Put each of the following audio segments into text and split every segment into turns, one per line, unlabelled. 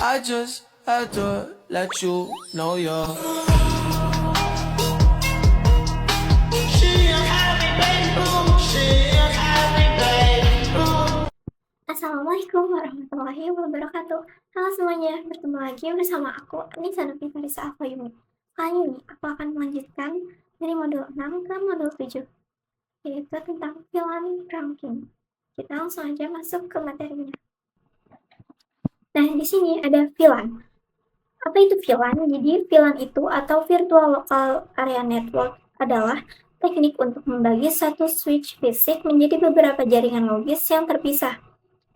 I just had to let you know you're.
Assalamualaikum warahmatullahi wabarakatuh. Halo semuanya, bertemu lagi bersama aku, Anissa Novi Farisa Alfayumi. Kali ini aku akan melanjutkan dari modul 6 ke modul 7, yaitu tentang Villain Ranking. Kita langsung aja masuk ke materinya. Nah, di sini ada Villain. Apa itu Villain? Jadi, Villain itu atau Virtual Local Area Network adalah teknik untuk membagi satu switch fisik menjadi beberapa jaringan logis yang terpisah,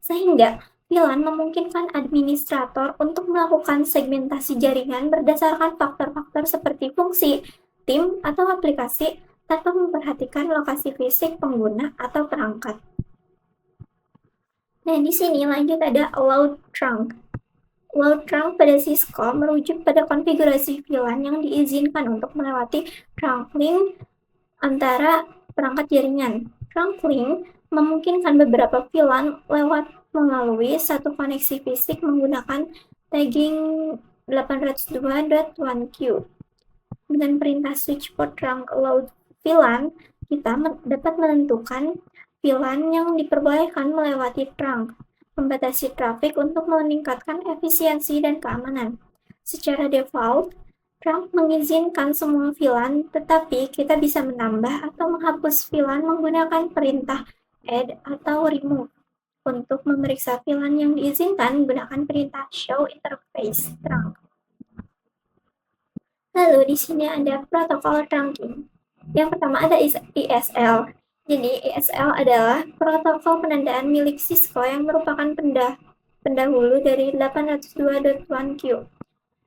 sehingga VLAN memungkinkan administrator untuk melakukan segmentasi jaringan berdasarkan faktor-faktor seperti fungsi, tim, atau aplikasi tanpa memperhatikan lokasi fisik pengguna atau perangkat. Nah, di sini lanjut ada load trunk. Load trunk pada Cisco merujuk pada konfigurasi VLAN yang diizinkan untuk melewati trunk link antara perangkat jaringan. Trunk link memungkinkan beberapa VLAN lewat melalui satu koneksi fisik menggunakan tagging 802.1q. Dengan perintah switch port trunk load VLAN, kita dapat menentukan VLAN yang diperbolehkan melewati trunk, membatasi trafik untuk meningkatkan efisiensi dan keamanan. Secara default, trunk mengizinkan semua VLAN, tetapi kita bisa menambah atau menghapus VLAN menggunakan perintah add atau remove. Untuk memeriksa VLAN yang diizinkan, gunakan perintah show interface trunk. Lalu di sini ada protokol trunking. Yang pertama ada ISL. Jadi ISL adalah protokol penandaan milik Cisco yang merupakan pendahulu dari 802.1q.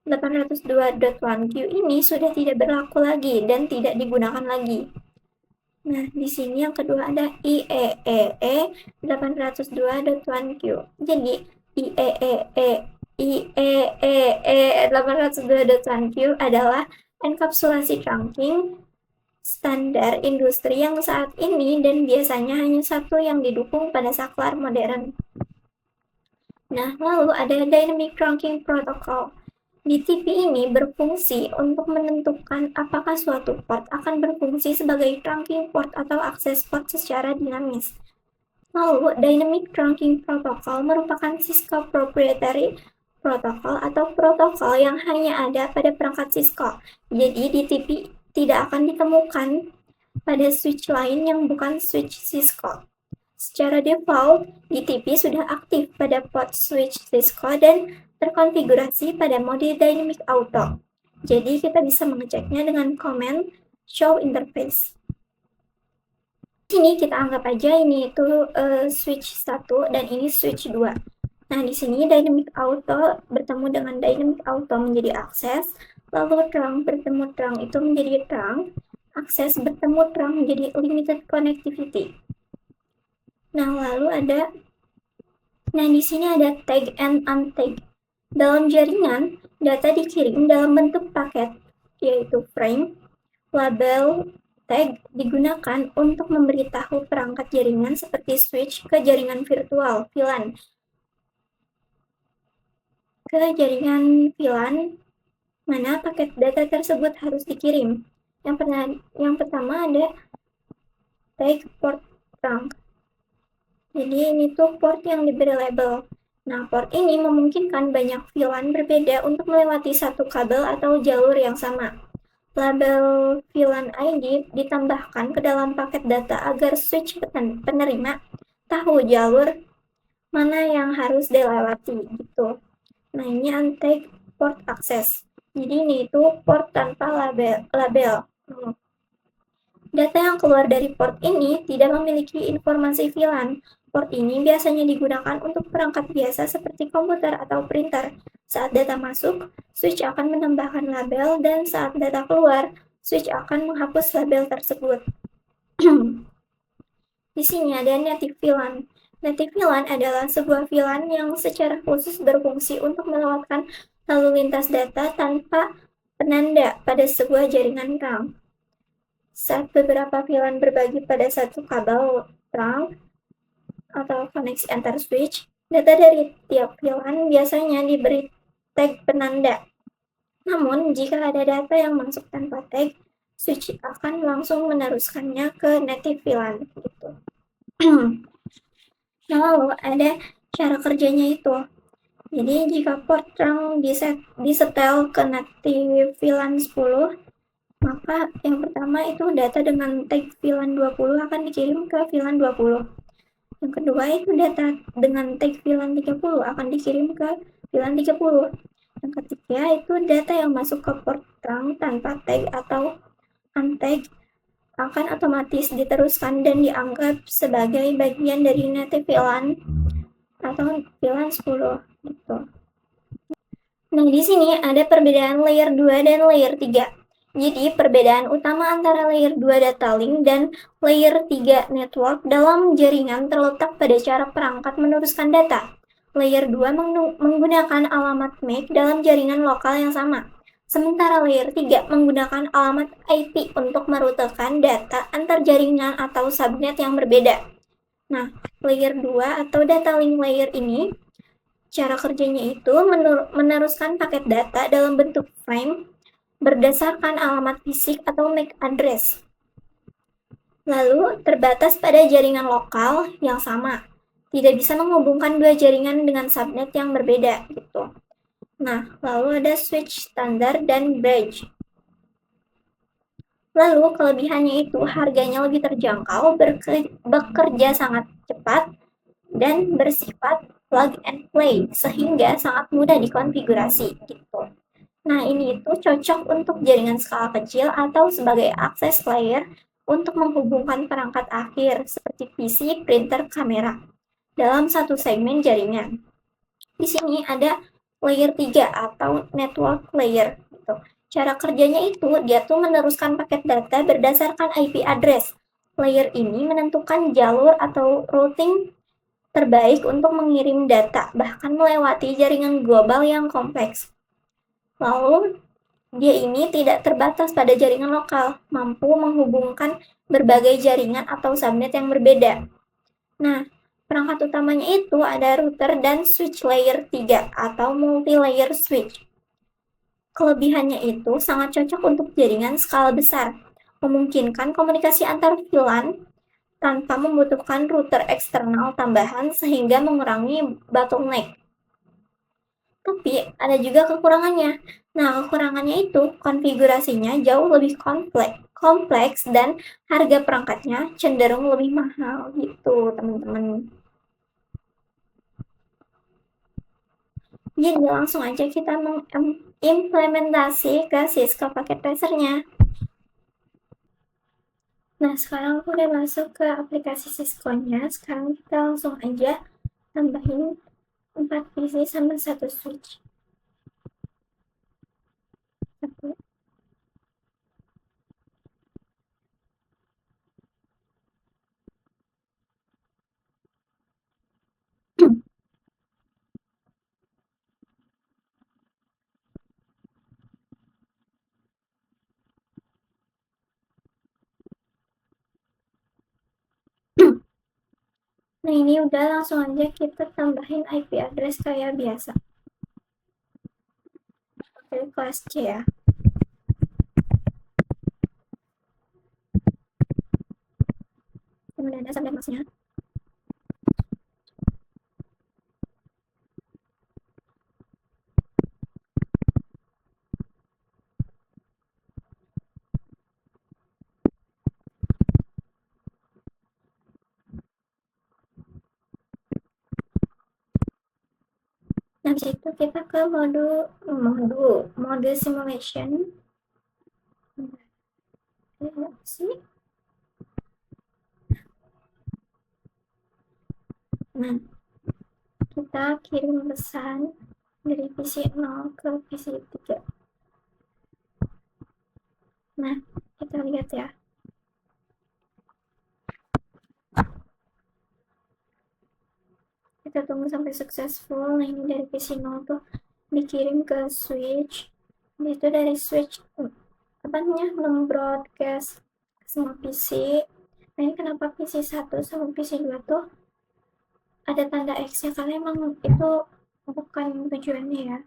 802.1q ini sudah tidak berlaku lagi dan tidak digunakan lagi. Nah, di sini yang kedua ada IEEE 802.1q. Jadi IEEE 802.1q adalah enkapsulasi trunking standar industri yang saat ini dan biasanya hanya satu yang didukung pada saklar modern. Nah, lalu ada Dynamic Trunking Protocol. DTP ini berfungsi untuk menentukan apakah suatu port akan berfungsi sebagai trunking port atau access port secara dinamis. Lalu, Dynamic Trunking Protocol merupakan Cisco Proprietary Protocol atau protokol yang hanya ada pada perangkat Cisco. Jadi, DTP tidak akan ditemukan pada switch lain yang bukan switch Cisco. Secara default, DTP sudah aktif pada port switch Cisco dan terkonfigurasi pada mode Dynamic Auto. Jadi, kita bisa mengeceknya dengan command show interface. Di sini kita anggap aja ini itu switch 1 dan ini switch 2. Nah, di sini Dynamic Auto bertemu dengan Dynamic Auto menjadi akses, lalu trunk bertemu trunk itu menjadi trunk, akses bertemu trunk menjadi limited connectivity. Nah, di sini ada tag and untag. Dalam jaringan, data dikirim dalam bentuk paket, yaitu frame. Label tag digunakan untuk memberitahu perangkat jaringan seperti switch ke jaringan virtual VLAN. Ke jaringan VLAN mana paket data tersebut harus dikirim. Yang pertama ada tag port trunk. Jadi ini tuh port yang diberi label. Nah, port ini memungkinkan banyak VLAN berbeda untuk melewati satu kabel atau jalur yang sama. Label VLAN ID ditambahkan ke dalam paket data agar switch penerima tahu jalur mana yang harus dilewati gitu. Nah, ini untag port access. Jadi ini itu port tanpa label. Data yang keluar dari port ini tidak memiliki informasi VLAN. Port ini biasanya digunakan untuk perangkat biasa seperti komputer atau printer. Saat data masuk, switch akan menambahkan label, dan saat data keluar, switch akan menghapus label tersebut. Di sini ada native VLAN. Native VLAN adalah sebuah VLAN yang secara khusus berfungsi untuk melewatkan lalu lintas data tanpa penanda pada sebuah jaringan trunk. Saat beberapa VLAN berbagi pada satu kabel trunk atau koneksi antar switch, data dari tiap VLAN biasanya tag penanda. Namun, jika ada data yang masuk tanpa tag, switch akan langsung meneruskannya ke native VLAN gitu. Nah, lalu ada cara kerjanya itu. Jadi, jika port yang disetel ke native VLAN 10, maka yang pertama itu data dengan tag VLAN 20 akan dikirim ke VLAN 20. Yang kedua itu data dengan tag VLAN 30 akan dikirim ke VLAN 30. Yang ketiga itu data yang masuk ke port trunk tanpa tag atau untag akan otomatis diteruskan dan dianggap sebagai bagian dari native VLAN atau VLAN 10 gitu. Nah, di sini ada perbedaan layer 2 dan layer 3. Jadi, perbedaan utama antara layer 2 data link dan layer 3 network dalam jaringan terletak pada cara perangkat meneruskan data. Layer 2 menggunakan alamat MAC dalam jaringan lokal yang sama. Sementara layer 3 menggunakan alamat IP untuk merutekan data antar jaringan atau subnet yang berbeda. Nah, layer 2 atau data link layer ini, cara kerjanya itu meneruskan paket data dalam bentuk frame berdasarkan alamat fisik atau MAC address. Lalu, terbatas pada jaringan lokal yang sama. Tidak bisa menghubungkan dua jaringan dengan subnet yang berbeda gitu. Nah, lalu ada switch standar dan bridge. Lalu, kelebihannya itu harganya lebih terjangkau, bekerja sangat cepat, dan bersifat plug and play, sehingga sangat mudah dikonfigurasi gitu. Nah, ini itu cocok untuk jaringan skala kecil atau sebagai akses layer untuk menghubungkan perangkat akhir seperti PC, printer, kamera dalam satu segmen jaringan. Di sini ada layer 3 atau network layer gitu. Cara kerjanya itu dia tuh meneruskan paket data berdasarkan IP address. Layer ini menentukan jalur atau routing terbaik untuk mengirim data, bahkan melewati jaringan global yang kompleks. Lalu, dia ini tidak terbatas pada jaringan lokal, mampu menghubungkan berbagai jaringan atau subnet yang berbeda. Nah, perangkat utamanya itu ada router dan switch layer 3 atau multi-layer switch. Kelebihannya itu sangat cocok untuk jaringan skala besar, memungkinkan komunikasi antar VLAN tanpa membutuhkan router eksternal tambahan sehingga mengurangi bottleneck. Tapi ada juga kekurangannya. Nah, kekurangannya itu konfigurasinya jauh lebih kompleks dan harga perangkatnya cenderung lebih mahal gitu, teman-teman. Jadi langsung aja kita mengimplementasi ke Cisco Packet Tracer-nya. Nah, sekarang aku udah masuk ke aplikasi Cisco-nya. Sekarang kita langsung aja tambahin 4 PC sama 1 switch. Nah, ini udah langsung aja kita tambahin IP address kayak biasa. Oke, kelas C ya. Kemudian ada subnet masnya. Nah, di situ kita ke mode simulation. Nah, kita kirim pesan dari PC 0 ke PC 3. Nah, kita lihat ya. Kita tunggu sampai successful. Nah, ini dari PC 0 tuh dikirim ke switch. Itu dari switch broadcast semua PC. Nah, ini kenapa PC 1 sama PC 2 tuh ada tanda X-nya, karena emang itu bukan tujuannya ya.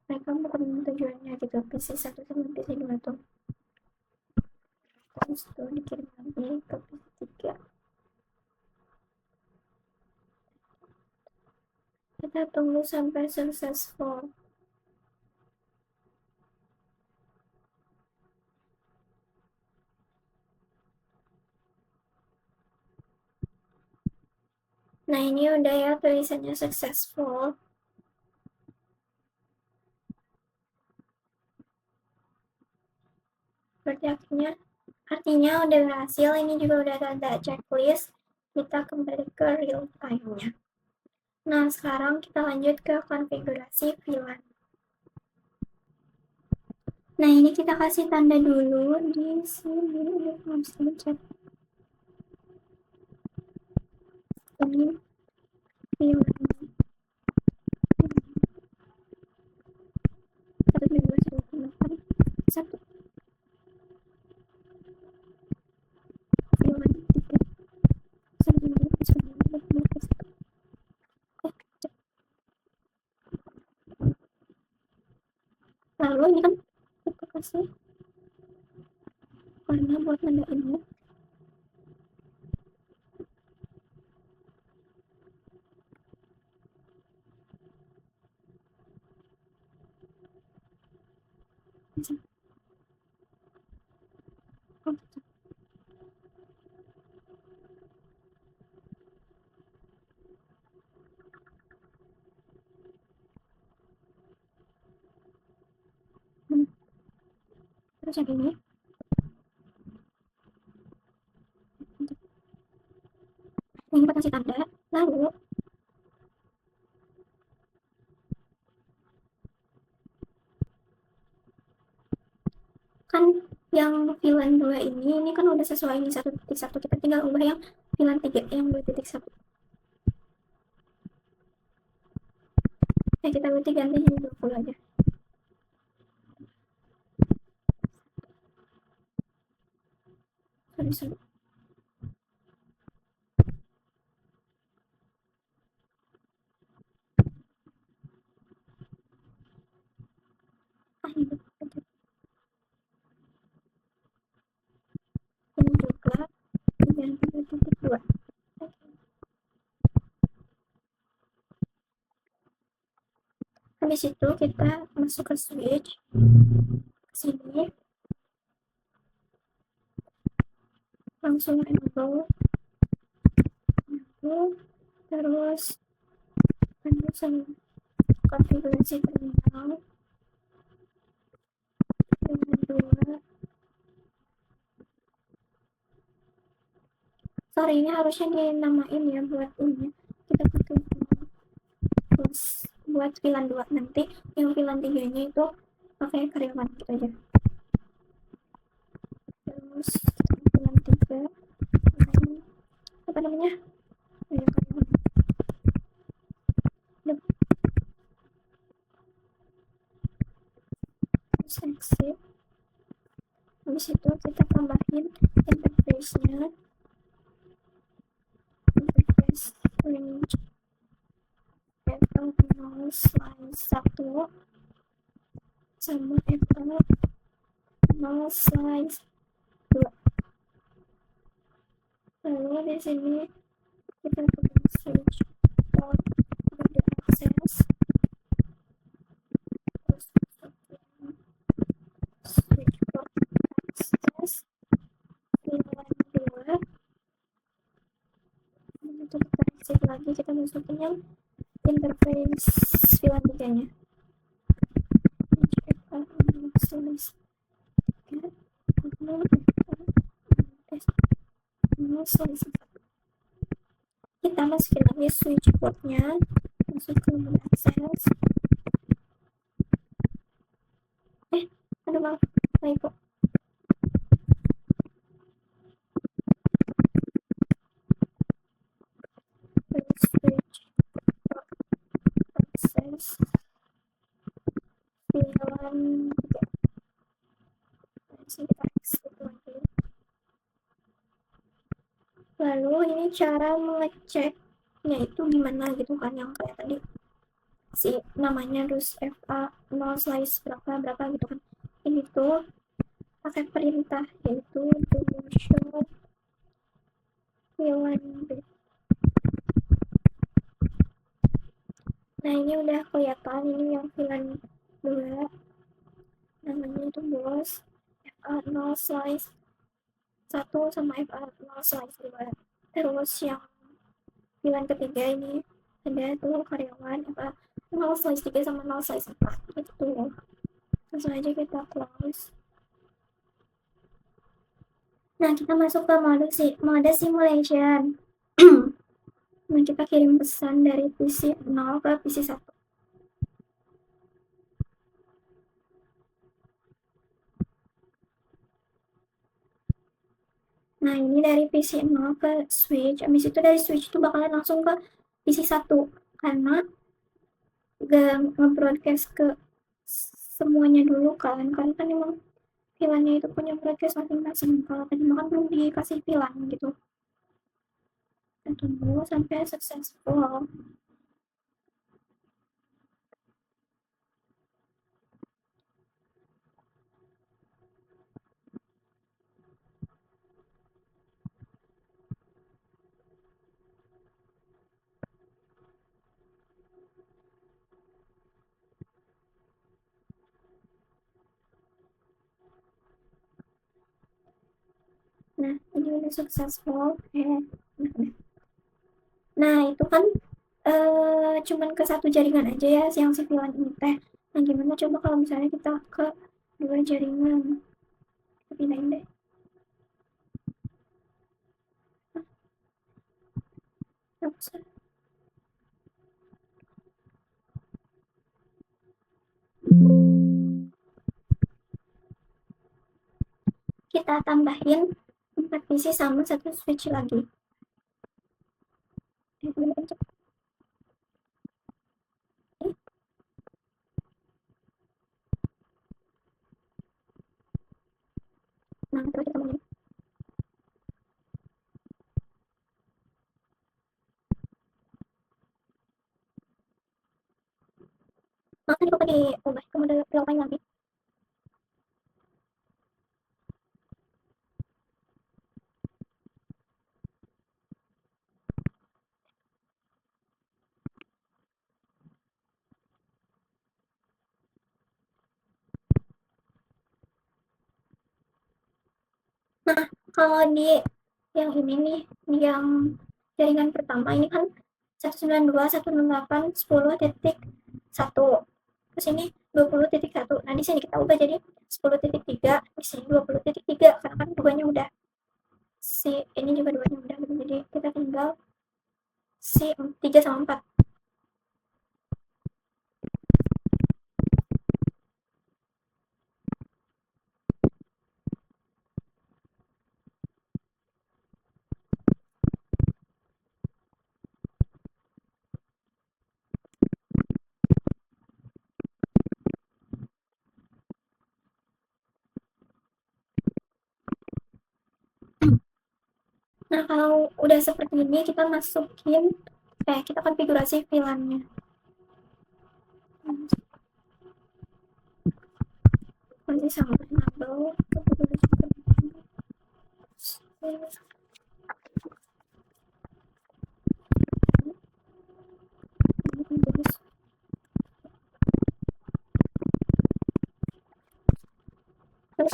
mereka bukan tujuannya gitu, PC1 sama PC2 tuh. Terus tuh dikirim lagi ke PC3. Kita tunggu sampai successful. Nah, ini udah ya tulisannya successful. Berarti artinya udah berhasil. Ini juga udah ada checklist. Kita kembali ke real time-nya. Nah, sekarang kita lanjut ke konfigurasi VLAN. Nah, ini kita kasih tanda dulu di sini. Harus dicat. Ini VLAN. 1, VLAN 3. Lalu ini kan kita kasih warna buat nandainnya. Terus yang ini kita kasih tanda. Lalu kan yang VLAN 2 ini kan udah sesuai ini 1.1, kita tinggal ubah yang VLAN 3 yang 2.1. Kita berarti ganti jadi 20 aja. Sorry. Ini juga diganti 2.2. Habis itu kita masuk ke switch sini, langsung enable, terus langsung konfigurasi terminal dengan 2. Sorry, ini harusnya dinamain ya buat ini. Kita pakai plus buat VLAN 2, nanti yang VLAN 3 nya itu pakai karyawan gitu aja. Terus VLAN 3 apa namanya, karyawan. Terus exit. Habis itu kita tambahin interface-nya, interface range Apple 0/1 sama Apple 0/2. Lalu di sini kita pakai switch port ada access, terus switch port access VLAN 2. Untuk kita exit lagi, kita masukin yang interface VLAN 3 nya. Kita masukin lagi switch portnya, masuk ke mode access. Aduh maaf, typo. Switch port access VLAN 3. Kita exit lagi. Lalu ini cara mengeceknya itu gimana gitu kan, yang kayak tadi si namanya dus FA 0 slice berapa berapa gitu kan. Ini tuh pakai perintah yaitu do show v1 b. Nah ini udah kelihatan ini yang v1 2 namanya itu bos FA 0 slice 1 sama FA 0 slice 2. Terus yang v1 ketiga ini ada tuh karyawan FA 0 slice 3 sama 0 slice 4 gitu. Langsung aja kita close. Nah kita masuk ke mode simulation. Nah kita kirim pesan dari PC 0 ke PC 1. Nah ini dari PC 0 ke switch, habis itu dari switch itu bakalan langsung ke PC 1 karena gak nge-broadcast ke semuanya dulu kan, karena kan emang VLAN-nya itu punya broadcast masing-masing. Kalau tadi makan belum dikasih VLAN gitu. Kita tunggu sampai successful. Nah ini udah successful. Nah itu kan cuman ke satu jaringan aja ya yang si VLAN ini teh. Nah gimana coba kalau misalnya kita ke dua jaringan? Kita pindahin deh. Kita tambahin 4 PC sama satu switch lagi. Nah, coba kita mulai. Nah, tadi lupa diubah ke mode real time lagi. Nah, kalau di yang ini nih, di yang jaringan pertama ini kan 192.168.10.1. Terus ini 20.1. Nah, di sini kita ubah jadi 10.3, di sini 20.3 karena kan duanya udah. Si ini juga duanya udah gitu. Jadi kita tinggal si 3 sama 4. Nah, kalau udah seperti ini kita masukin kita konfigurasi VLAN-nya. Masih sama enable terus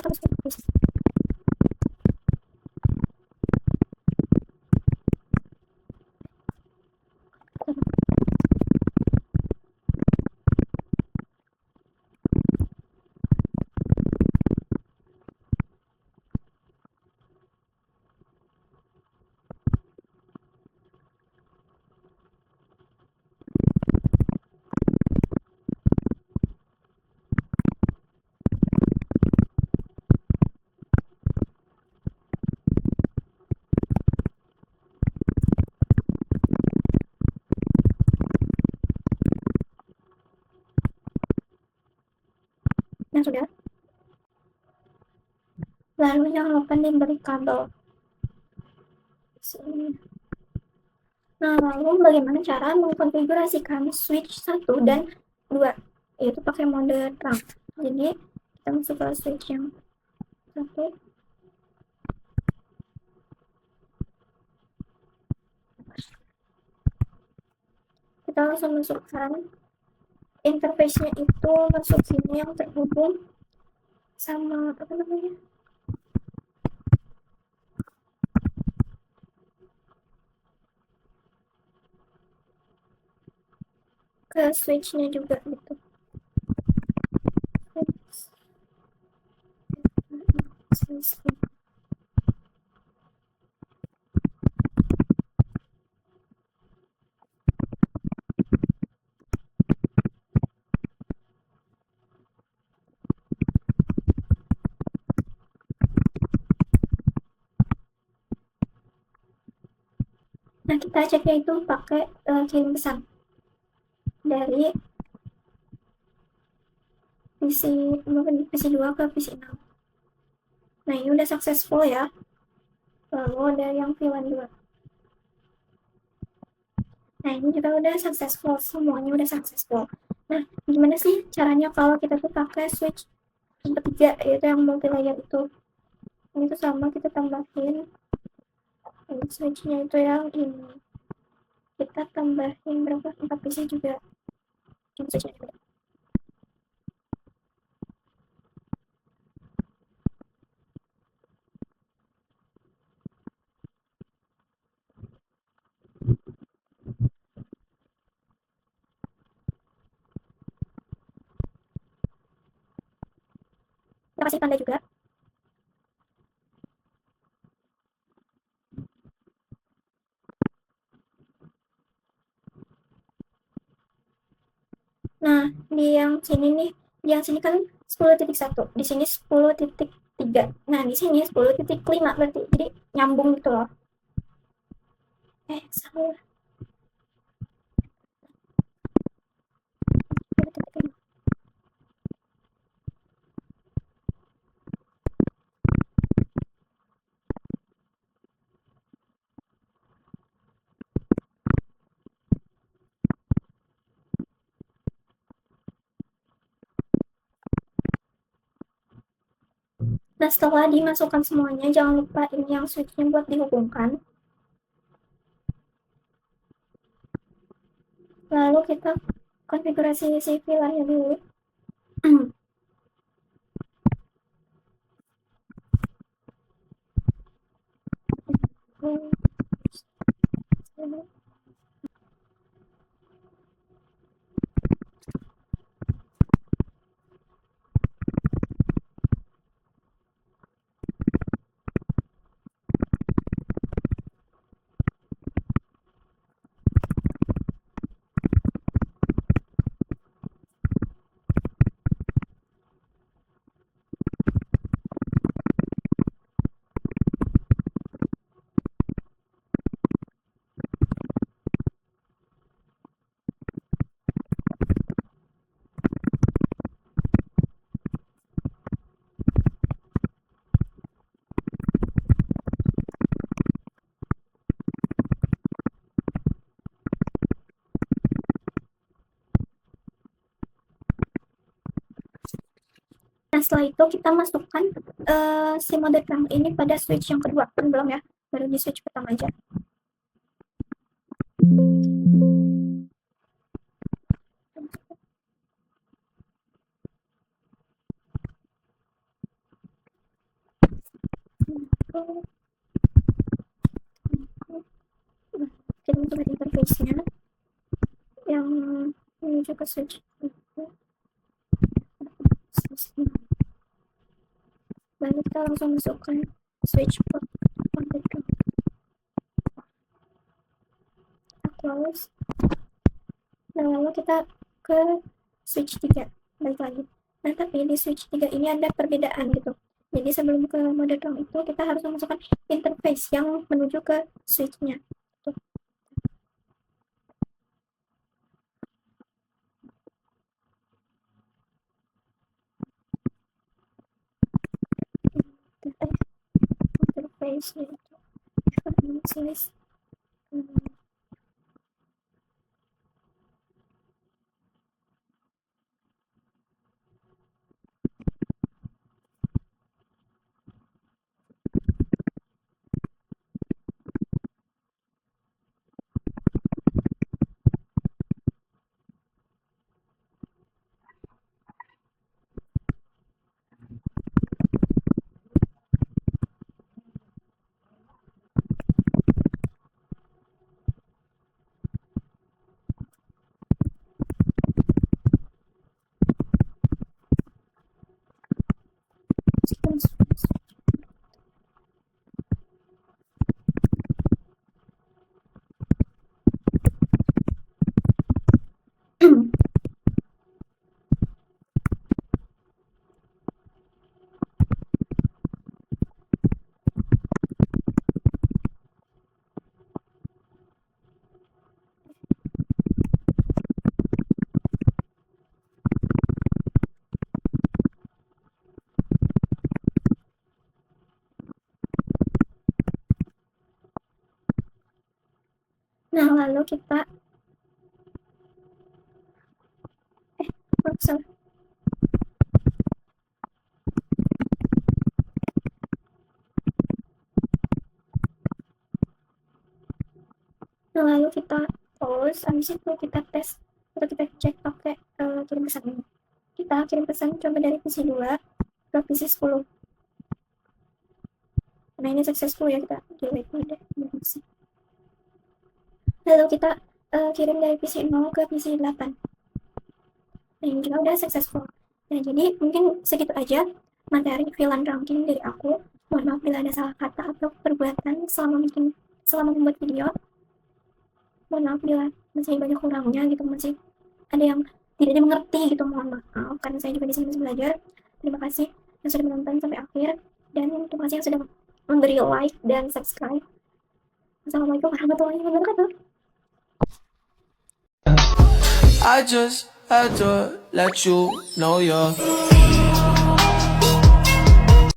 nah sudah. Lalu jangan lupa diberi kabel sini. Nah, lalu bagaimana cara mengkonfigurasikan switch 1 dan 2, yaitu pakai mode trunk. Jadi, kita masuk ke switch yang 1. Kita langsung masukkan interface-nya itu, masuk sini yang terhubung sama apa namanya, ke switch-nya juga gitu. Nah, kita ceknya itu pakai kirim pesan dari PC 2 ke PC 6. Nah, ini udah successful ya. Lalu ada yang VLAN 2. Nah, ini juga udah successful, semuanya udah successful. Nah, gimana sih caranya kalau kita tuh pakai switch yang ketiga, yaitu yang multi layer itu? Ini tuh sama, kita tambahin switchnya itu yang ini. Kita tambahin berapa? 4 PC juga. Ini switchnya juga. Kita kasih tanda juga. Nah, di yang sini nih, di yang sini kan 10.1, di sini 10.3. Nah, di sini 10.5 berarti. Jadi nyambung gitu loh. Salah. Nah, setelah dimasukkan semuanya, jangan lupa ini yang switchnya buat dihubungkan. Lalu kita konfigurasi si VLAN-nya dulu. Nah, setelah itu kita masukkan si mode trunk ini pada switch yang kedua. Kan belum ya, baru di switch pertama aja. Kita masukkan interface-nya yang menuju ke switch. Lalu kita langsung masukkan switch port kontak. Close. Nah, lalu kita ke switch 3 balik lagi. Nah, tapi di switch 3 ini ada perbedaan gitu. Jadi sebelum ke mode trunk itu kita harus memasukkan interface yang menuju ke switch-nya. Tuh. Interface-nya itu Nah, lalu kita salah. Nah, lalu kita post, habis itu kita tes atau kita cek pakai kirim pesan ini. Kita kirim pesan coba dari PC 2 ke PC 10. Nah, ini successful ya, kita delete deh. Lalu kita kirim dari PC 0 ke PC 8. Nah, ini juga udah successful. Nah, jadi mungkin segitu aja materi freelance ranking dari aku. Mohon maaf bila ada salah kata atau perbuatan selama membuat video. Mohon maaf bila masih banyak kurangnya gitu, masih ada yang tidak dimengerti gitu, mohon maaf karena saya juga di sini masih belajar. Terima kasih yang sudah menonton sampai akhir, dan terima kasih yang sudah memberi like dan subscribe. Assalamualaikum warahmatullahi wabarakatuh.
I just had to let you know you're